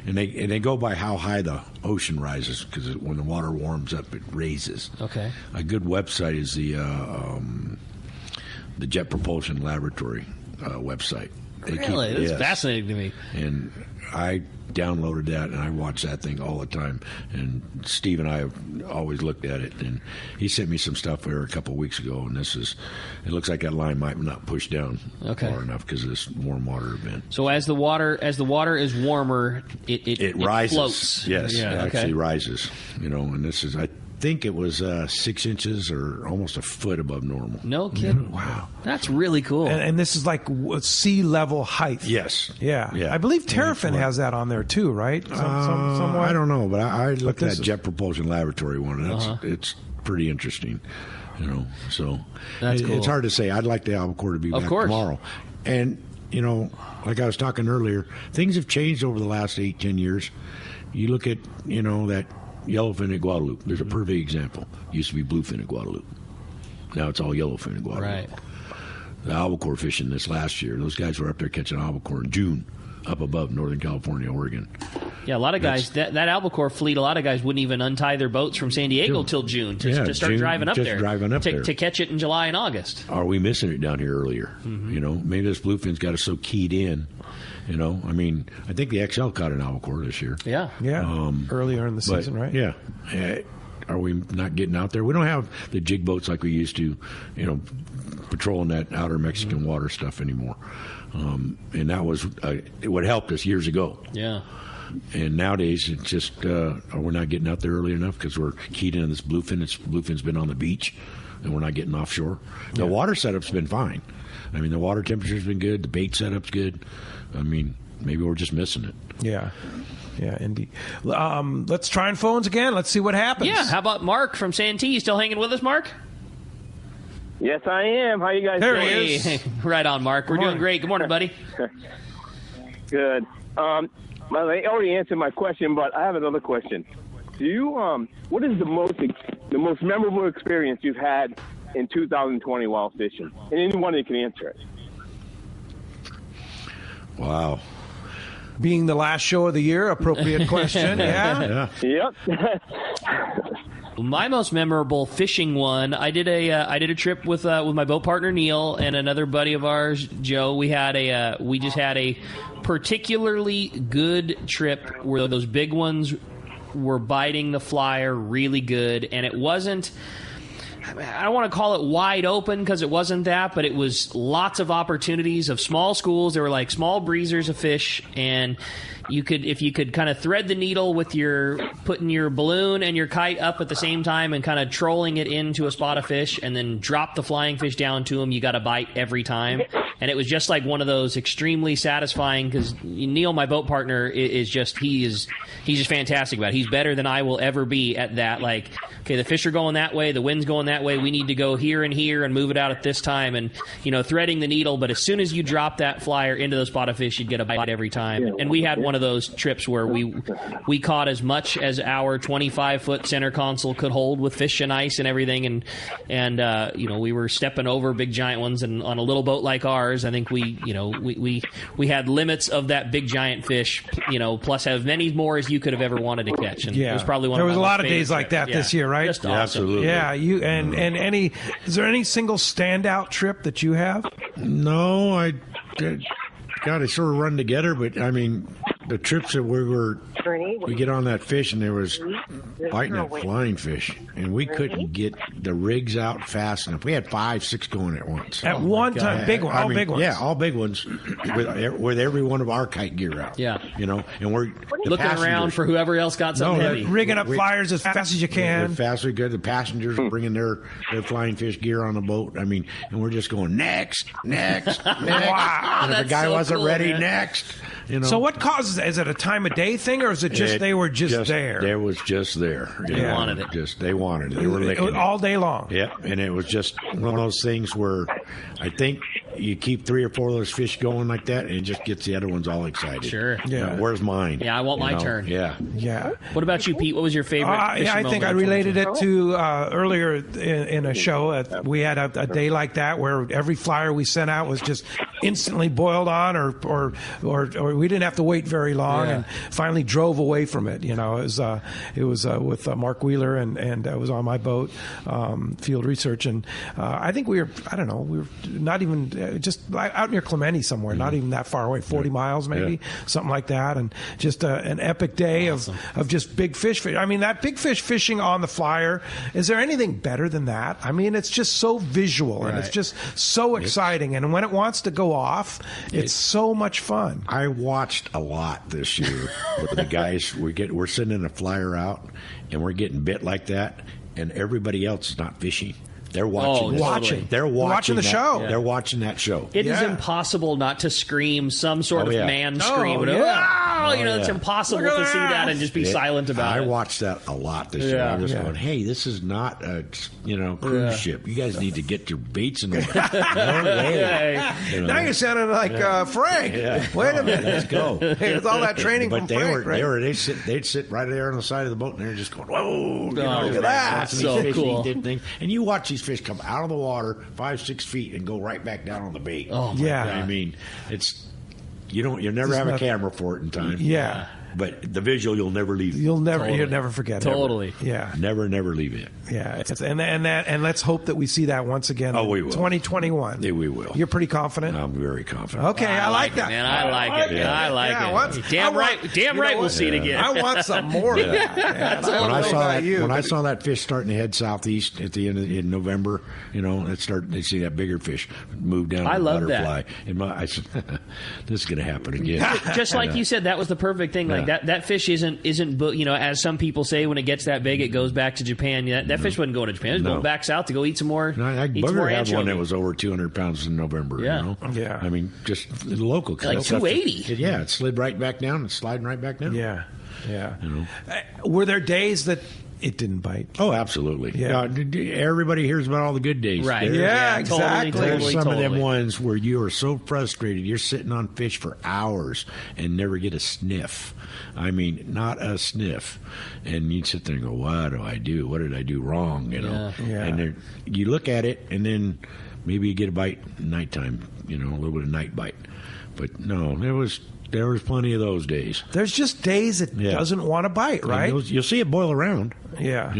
and they go by how high the ocean rises, because when the water warms up, it raises. Okay. A good website is the Jet Propulsion Laboratory website. Really? That's fascinating to me. And I downloaded that, and I watch that thing all the time. And Steve and I have always looked at it, and he sent me some stuff there a couple of weeks ago, and it looks like that line might not push down far enough because of this warm water event. So as the water is warmer, it rises. Floats. Yes, it actually rises. And this is, I think it was 6 inches or almost a foot above normal. No kidding. Wow. That's really cool. And this is like sea level height. Yes. Yeah. I believe Terrafin has that on there too, right? Somewhat? I don't know, but I looked at that Jet Propulsion Laboratory one, and it's pretty interesting. So that's cool. It's hard to say. I'd like the albacore to be back tomorrow. And, like I was talking earlier, things have changed over the last 8-10 years. You look at, that yellowfin at Guadalupe. There's a perfect example. Used to be bluefin at Guadalupe. Now it's all yellowfin at Guadalupe. Right. The albacore fishing this last year, those guys were up there catching albacore in June up above Northern California, Oregon. Yeah, a lot of guys, that albacore fleet, a lot of guys wouldn't even untie their boats from San Diego till June to start driving up there. To catch it in July and August. Are we missing it down here earlier? Maybe this bluefin's got us so keyed in. I think the XL caught an albacore this year. Yeah. Earlier in the season, right? Yeah. Are we not getting out there? We don't have the jig boats like we used to, patrolling that outer Mexican water stuff anymore. And that was what helped us years ago. Yeah. And nowadays, it's just we're not getting out there early enough because we're keyed into this bluefin. Bluefin's been on the beach, and we're not getting offshore. The water setup's been fine. The water temperature's been good. The bait setup's good. Maybe we're just missing it. Yeah, indeed. Let's try phones again. Let's see what happens. Yeah, how about Mark from Santee? You still hanging with us, Mark? Yes, I am. How you guys doing? There he is. Right on, Mark. We're doing great. Good morning, buddy. Good. Well, they already answered my question, but I have another question. Do you what is the most memorable experience you've had in 2020 while fishing? And anyone that can answer it. Wow. Being the last show of the year, appropriate question. Yeah. Yep. My most memorable fishing one, I did a trip with my boat partner Neil and another buddy of ours, Joe. We just had a particularly good trip where those big ones were biting the flyer really good, and it wasn't. I don't want to call it wide open because it wasn't that, but it was lots of opportunities of small schools. They were like small breezers of fish, and if you could kind of thread the needle with putting your balloon and your kite up at the same time and kind of trolling it into a spot of fish and then drop the flying fish down to them, you got a bite every time. And it was just like one of those extremely satisfying, because Neil, my boat partner, he's just fantastic about it. He's better than I will ever be at that. Like, okay, the fish are going that way, the wind's going that way, we need to go here and here and move it out at this time, and threading the needle. But as soon as you drop that flyer into the spot of fish, you'd get a bite every time. And we had one of those trips where we caught as much as our 25-foot center console could hold with fish and ice and everything, and we were stepping over big giant ones, and on a little boat like ours, I think we had limits of that big giant fish, plus as many more as you could have ever wanted to catch. And it was probably one. There of was my a lot of favorite days like that trips. this year, right? Just awesome. Absolutely. Yeah, is there any single standout trip that you have? No, God, they sort of run together, but the trips that we get on that fish, and there was biting that flying fish, and we couldn't get the rigs out fast enough. We had 5-6 going at once. At one time, big ones, all big ones. Yeah, all big ones with every one of our kite gear out. Yeah. And we're looking around for whoever else got something heavy. Rigging up flyers as fast as you can. As fast as we could. The passengers were bringing their flying fish gear on the boat. And we're just going, next. Wow. And if the guy wasn't ready, next. You know. So what causes it? Is it a time of day thing, or is it just they were just there? They was just there. They wanted it. They wanted it. They were licking it all day long. Yeah, and it was just one of those things where I think you keep 3 or 4 of those fish going like that, and it just gets the other ones all excited. Sure. Yeah. Where's mine? Yeah, I want my turn. Yeah. Yeah. What about you, Pete? What was your favorite? Yeah, I think I related it to earlier in a show. We had a day like that where every flyer we sent out was just instantly boiled on, or we didn't have to wait very long, and finally drove away from it. You know, it was with Mark Wheeler, and I was on my boat, Field Research, and I think we were not even just out near Clemente somewhere, not even that far away, 40 miles maybe, something like that, and just an epic day of just big fish. I mean, that big fish fishing on the flyer, is there anything better than that? I mean, it's just so visual, and it's just so exciting, and when it wants to go off, it's so much fun. I watched a lot this year with the guys. We're sending a flyer out, and we're getting bit like that, and everybody else is not fishing. They're watching. They're watching the show. They're watching that show. It is impossible not to scream some sort of man scream. It's impossible to see that and just be silent about it. I watched that a lot this year. I was going, hey, this is not a cruise ship. You guys need to get your baits in there. No way. Now you're sounding like Frank. Wait a minute. Let's go. Hey, with all that training from Frank, they'd sit right there on the side of the boat, and they're just going, whoa, look at that. So cool. And you watch these fish come out of the water 5-6 feet and go right back down on the bait. Oh my God. I mean, you'll never have a camera for it in time. Yeah. But the visual, you'll never leave it. You'll never forget it. Totally. Yeah. Never leave it. Yeah. And let's hope that we see that once again. Oh, we will. 2021. Yeah, we will. You're pretty confident? I'm very confident. Okay, I like that. Man, I like it. Yeah. I like it. Damn right we'll see it again. I want some more of that. When I saw that fish starting to head southeast at the end in November, they see that bigger fish move down. I love butterfly. And I said, this is going to happen again. Just like you said, that was the perfect thing. Like that fish isn't as some people say, when it gets that big, it goes back to Japan. That fish wasn't going to Japan. It was going back south to go eat some more. Booger had one that was over 200 pounds in November. Yeah. Yeah. I mean, just the local. Like 280. Yeah, it slid right back down. It's sliding right back down. Yeah. Were there days that it didn't bite? Oh, absolutely. Yeah. Everybody hears about all the good days. Right. Exactly. There's some of them ones where you are so frustrated. You're sitting on fish for hours and never get a sniff. I mean, not a sniff. And you'd sit there and go, what do I do? What did I do wrong? Yeah. And you look at it, and then maybe you get a bite nighttime, a little bit of night bite. But no, there was plenty of those days. There's just days it doesn't want to bite, right? You'll see it boil around. Yeah.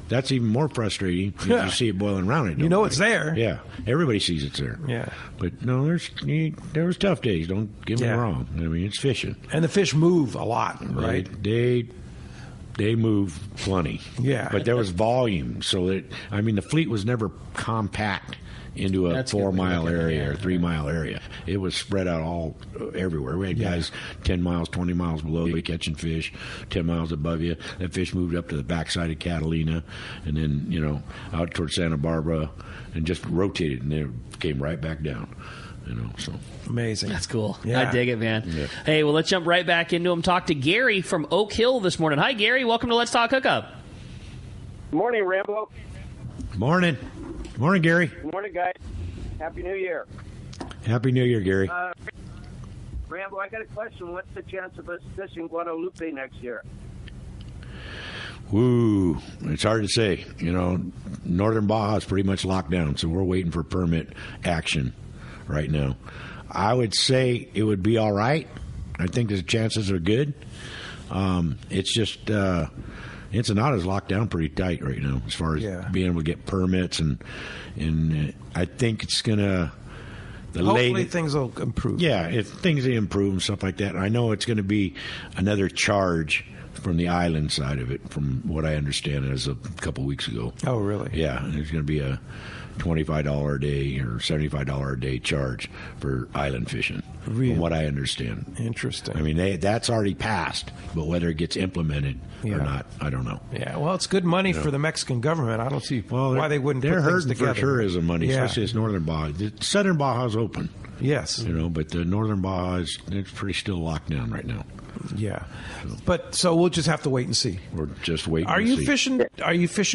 That's even more frustrating if you see it boiling around. It's there. Yeah. Everybody sees it's there. Yeah. But no, there was tough days. Don't get me wrong. I mean, it's fishing. And the fish move a lot, right? They move plenty. Yeah. But there was volume. So the fleet was never compact into a 4-mile area or 3-mile area. It was spread out all everywhere. We had guys 10 miles, 20 miles below you catching fish, 10 miles above you. That fish moved up to the backside of Catalina and then, out towards Santa Barbara and just rotated, and then came right back down. So amazing. That's cool. Yeah. I dig it, man. Yeah. Hey, well, let's jump right back into him. Talk to Gary from Oak Hill this morning. Hi, Gary. Welcome to Let's Talk Hookup. Good morning, Rambo. Morning. Morning, Gary. Good morning, guys. Happy New Year. Happy New Year, Gary. Rambo, I got a question. What's the chance of us fishing Guadalupe next year? Woo, it's hard to say. Northern Baja is pretty much locked down, so we're waiting for permit action right now. I would say it would be all right. I think the chances are good. It's just Ensenada's locked down pretty tight right now as far as being able to get permits, and I think it's gonna. Hopefully things will improve. Yeah, if things improve and stuff like that. I know it's going to be another charge from the island side of it, from what I understand as a couple weeks ago. Oh, really? Yeah, there's going to be a $25 a day or $75 a day charge for island fishing, really? From what I understand. Interesting. I mean, that's already passed, but whether it gets implemented or not, I don't know. Yeah, well, it's good money for the Mexican government. I don't see why they wouldn't put things together. They're hurting for tourism money, yeah. especially as Northern Baja. The Southern Baja's open. Yes. But the northern Baja it's pretty still locked down right now. Yeah. But so we'll just have to wait and see. Or just wait Are you fishing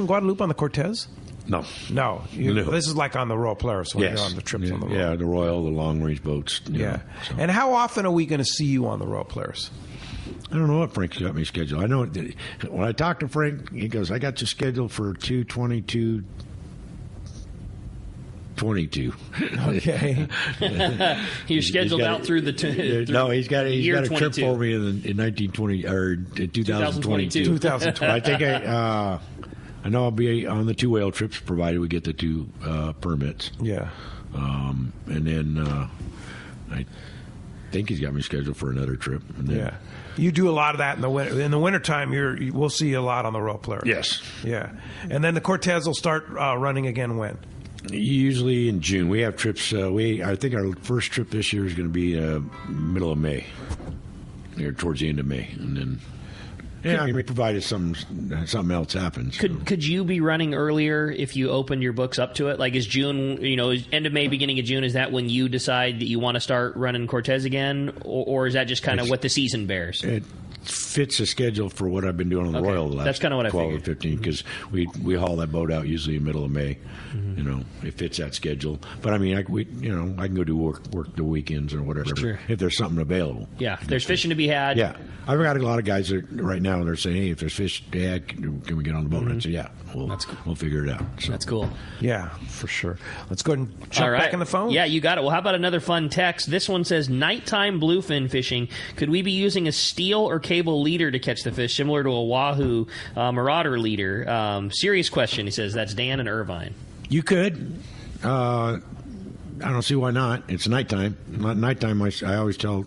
Guadalupe on the Cortez? No. No. This is like on the Royal Polaris when you're on the trips on the Royal. Yeah, the Royal, the long-range boats. Yeah. And how often are we going to see you on the Royal Polaris? I don't know what Frank's got me scheduled. I know when I talked to Frank, he goes, I got you scheduled for 2/22/22. Okay. You're scheduled out through the he's got a trip 22. for me in 1920 or in 2022. 2020. I think I know I'll be on the 2 whale trips provided we get the 2 permits. Yeah. And then I think he's got me scheduled for another trip. And then, yeah. You do a lot of that in the winter. In the wintertime, we'll see you a lot on the Royal Polaris. Yes. Yeah. And then the Cortez will start running again when? Usually in June. We have trips. I think our first trip this year is going to be middle of May, or towards the end of May, and then. Yeah, provided something else happens. Could you be running earlier if you opened your books up to it? Like, is June, end of May, beginning of June, is that when you decide that you want to start running Cortez again? Or is that just kind of what the season bears? It fits the schedule for what I've been doing on the Royal the last That's kind of what 12 I or 15, because we haul that boat out usually in the middle of May. It fits that schedule. But, I mean, I can go do work the weekends or whatever if there's something available. Yeah, if there's fishing to be had. Yeah. I've got a lot of guys that right now they're saying, hey, if there's fish to add, can we get on the boat? And I say, yeah, we'll figure it out. So. That's cool. Yeah, for sure. Let's go ahead and jump back in the phone. Yeah, you got it. Well, how about another fun text? This one says, nighttime bluefin fishing. Could we be using a steel or cable leader to catch the fish, similar to a Wahoo Marauder leader? Serious question, he says. That's Dan and Irvine. You could. I don't see why not. It's nighttime. Nighttime, I always tell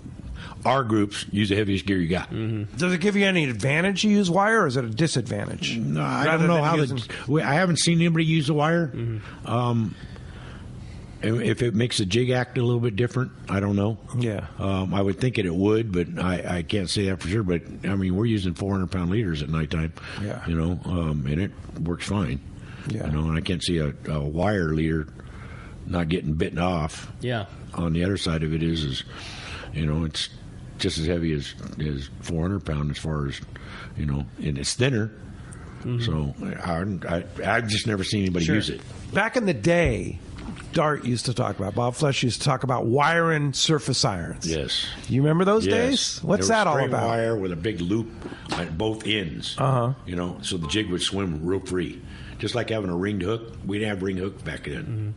our groups, use the heaviest gear you got. Does it give you any advantage to use wire, or is it a disadvantage? No, I don't know how I haven't seen anybody use the wire. If it makes the jig act a little bit different, I don't know. Yeah. I would think it would, but I can't say that for sure. But, I mean, we're using 400-pound leaders at nighttime. Yeah. And it works fine. Yeah. And I can't see a wire leader not getting bitten off. Yeah. On the other side of it is it's just as heavy as 400-pound as far as, and it's thinner. So I've just never seen anybody use it. Back in the day, Dart used to talk about, Bob Flesch used to talk about wiring surface irons. Yes. You remember those days? What's that all about? Wire with a big loop at both ends. So the jig would swim real free. Just like having a ringed hook. We didn't have ringed hook back then.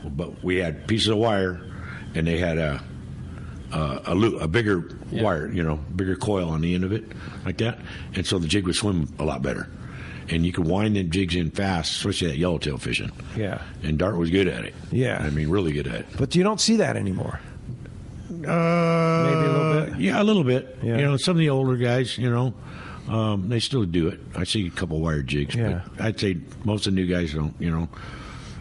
But we had pieces of wire, and they had a loop, a bigger wire, bigger coil on the end of it, like that. And so the jig would swim a lot better. And you could wind them jigs in fast, especially that yellowtail fishing. Yeah. And Dart was good at it. Yeah. I mean, really good at it. But you don't see that anymore. Maybe a little bit. Yeah, a little bit. Yeah. Some of the older guys, they still do it. I see a couple wire jigs, but I'd say most of the new guys don't,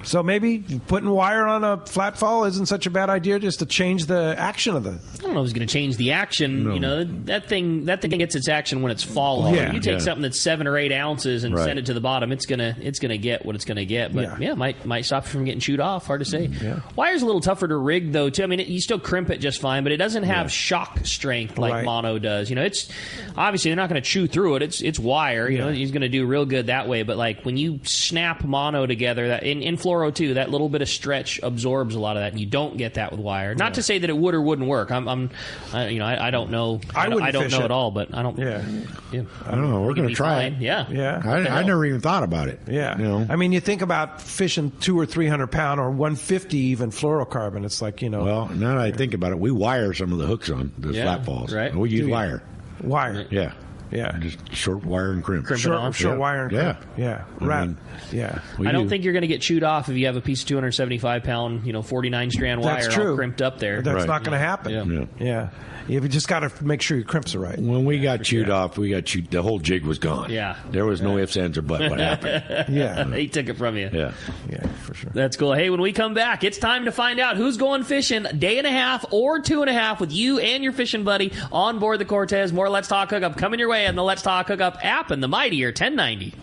So maybe putting wire on a flat fall isn't such a bad idea, just to change the action of the. I don't know if it's going to change the action. No. That thing gets its action when it's falling. Yeah. You take something that's 7 or 8 ounces and send it to the bottom, it's gonna get what it's gonna get. But might stop you from getting chewed off. Hard to say. Yeah. Wire's a little tougher to rig though too. I mean, you still crimp it just fine, but it doesn't have shock strength like mono does. It's obviously they're not going to chew through it. It's wire. He's going to do real good that way. But like when you snap mono together, that in fluoro too, that little bit of stretch absorbs a lot of that, and you don't get that with wire. Not to say that it would or wouldn't work. I don't know. I don't know at all, but I don't. Yeah. I don't know. We're going to try it. Yeah. I never even thought about it. Yeah. I mean, you think about fishing 200 or 300 pound or 150 even fluorocarbon. It's like Well, now that I think about it, we wire some of the hooks on the flat falls. Right. And we use wire. Wire. Yeah. Yeah. Just short wire and crimp. Short wire and crimp. Yeah. I don't think you're going to get chewed off if you have a piece of 275 pound, 49 strand wire all crimped up there. That's not going to happen. Yeah. You just got to make sure your crimps are right. When we got chewed off, the whole jig was gone. Yeah. There was no ifs, ands, or buts what happened. He took it from you. Yeah, for sure. That's cool. Hey, when we come back, it's time to find out who's going fishing day and a half or 2.5 with you and your fishing buddy on board the Cortez. More Let's Talk Hookup coming your way on the Let's Talk Hookup app and the mightier 1090.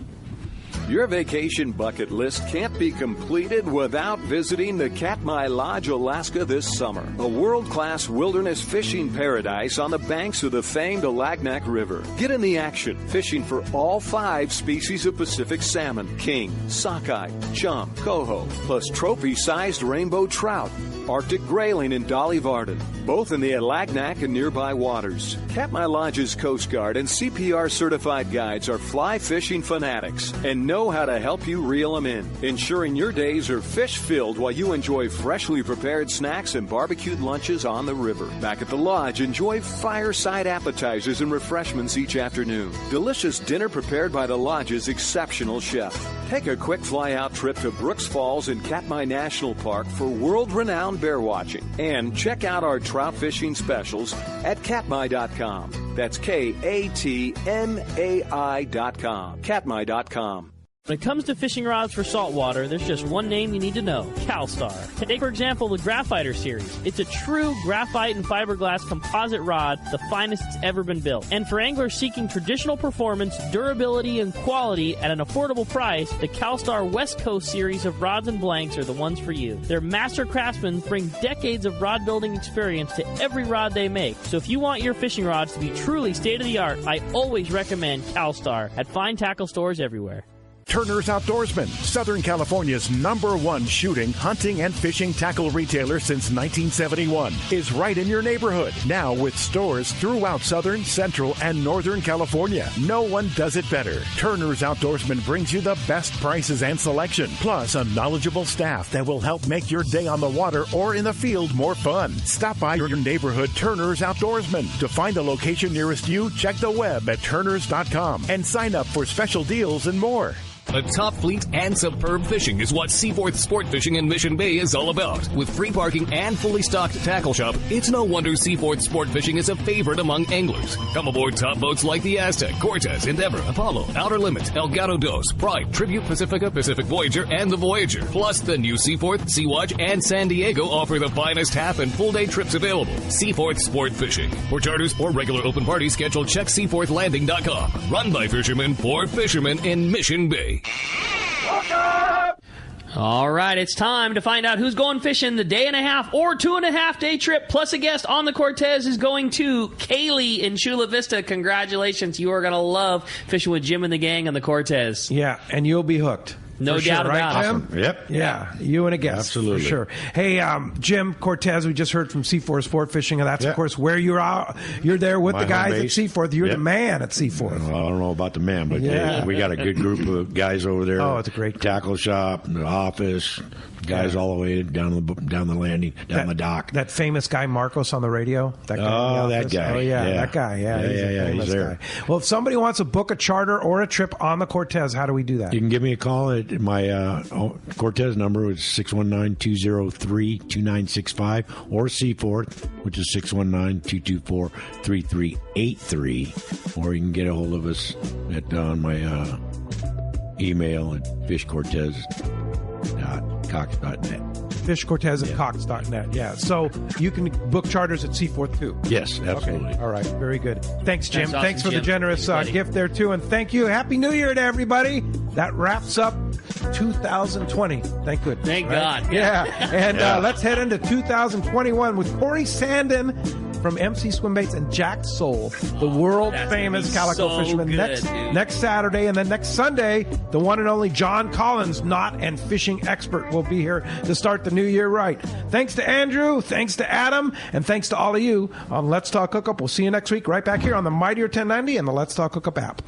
Your vacation bucket list can't be completed without visiting the Katmai Lodge, Alaska this summer. A world-class wilderness fishing paradise on the banks of the famed Alagnak River. Get in the action, fishing for all 5 species of Pacific salmon, king, sockeye, chum, coho, plus trophy-sized rainbow trout, Arctic grayling, and Dolly Varden, both in the Alagnak and nearby waters. Katmai Lodge's Coast Guard and CPR certified guides are fly fishing fanatics and know how to help you reel them in, ensuring your days are fish-filled while you enjoy freshly prepared snacks and barbecued lunches on the river. Back at the lodge, enjoy fireside appetizers and refreshments each afternoon. Delicious dinner prepared by the lodge's exceptional chef. Take a quick fly-out trip to Brooks Falls in Katmai National Park for world-renowned bear watching. And check out our trout fishing specials at katmai.com. That's KATMAI.com. Katmai.com. When it comes to fishing rods for saltwater, there's just one name you need to know, CalStar. Take, for example, the Graphiter series. It's a true graphite and fiberglass composite rod, the finest it's ever been built. And for anglers seeking traditional performance, durability, and quality at an affordable price, the CalStar West Coast series of rods and blanks are the ones for you. Their master craftsmen bring decades of rod building experience to every rod they make. So if you want your fishing rods to be truly state-of-the-art, I always recommend CalStar at fine tackle stores everywhere. Turner's Outdoorsman, Southern California's #1 shooting, hunting, and fishing tackle retailer since 1971, is right in your neighborhood. Now with stores throughout Southern, Central, and Northern California. No one does it better. Turner's Outdoorsman brings you the best prices and selection, plus a knowledgeable staff that will help make your day on the water or in the field more fun. Stop by your neighborhood Turner's Outdoorsman. To find the location nearest you, check the web at turners.com and sign up for special deals and more. A top fleet and superb fishing is what Seaforth Sport Fishing in Mission Bay is all about. With free parking and fully stocked tackle shop, it's no wonder Seaforth Sport Fishing is a favorite among anglers. Come aboard top boats like the Aztec, Cortez, Endeavor, Apollo, Outer Limit, Elgato Dos, Pride, Tribute Pacifica, Pacific Voyager, and the Voyager. Plus, the new Seaforth, Sea-Watch, and San Diego offer the finest half and full day trips available. Seaforth Sport Fishing. For charters or regular open party schedule, check seaforthlanding.com. Run by fishermen for fishermen in Mission Bay. All right, it's time to find out who's going fishing the day and a half or 2.5 day trip, plus a guest on the Cortez is going to Kaylee in Chula Vista. Congratulations. You are going to love fishing with Jim and the gang on the Cortez. Yeah, and you'll be hooked. No doubt about it. Awesome. Yep. Yeah, you and a guest. Absolutely. For sure. Hey, Jim Cortez, we just heard from Seaforth Sport Fishing, and that's, of course, where you're out. You're there with the guys at Seaforth. You're the man at Seaforth. Well, I don't know about the man, but we got a good group of guys over there. Oh, it's a great group. Tackle shop, the office, guys all the way down the landing, down the dock. That famous guy, Marcos, on the radio? That guy that guy. Oh, yeah, that guy. Yeah, he's there. Guy. Well, if somebody wants to book a charter or a trip on the Cortez, how do we do that? You can give me a call at my Cortez number is 619-203-2965, or Seaforth, which is 619-224-3383, or you can get a hold of us on my email at fishcortez.cox.net. fishcortez@cox.net. Yeah, so you can book charters at Seaforth too. Yes, absolutely. Okay. All right, very good. Thanks, Jim. Awesome, Thanks for Jim. the generous gift there too, and thank you. Happy New Year to everybody. That wraps up 2020. Thank goodness. Thank God. Yeah, and let's head into 2021 with Corey Sandin from MC Swim Baits and Jack Soul, the world-famous calico fisherman, next Saturday. And then next Sunday, the one and only John Collins, knot and fishing expert, will be here to start the new year right. Thanks to Andrew, thanks to Adam, and thanks to all of you on Let's Talk Hookup. We'll see you next week right back here on the Mightier 1090 and the Let's Talk Hookup app.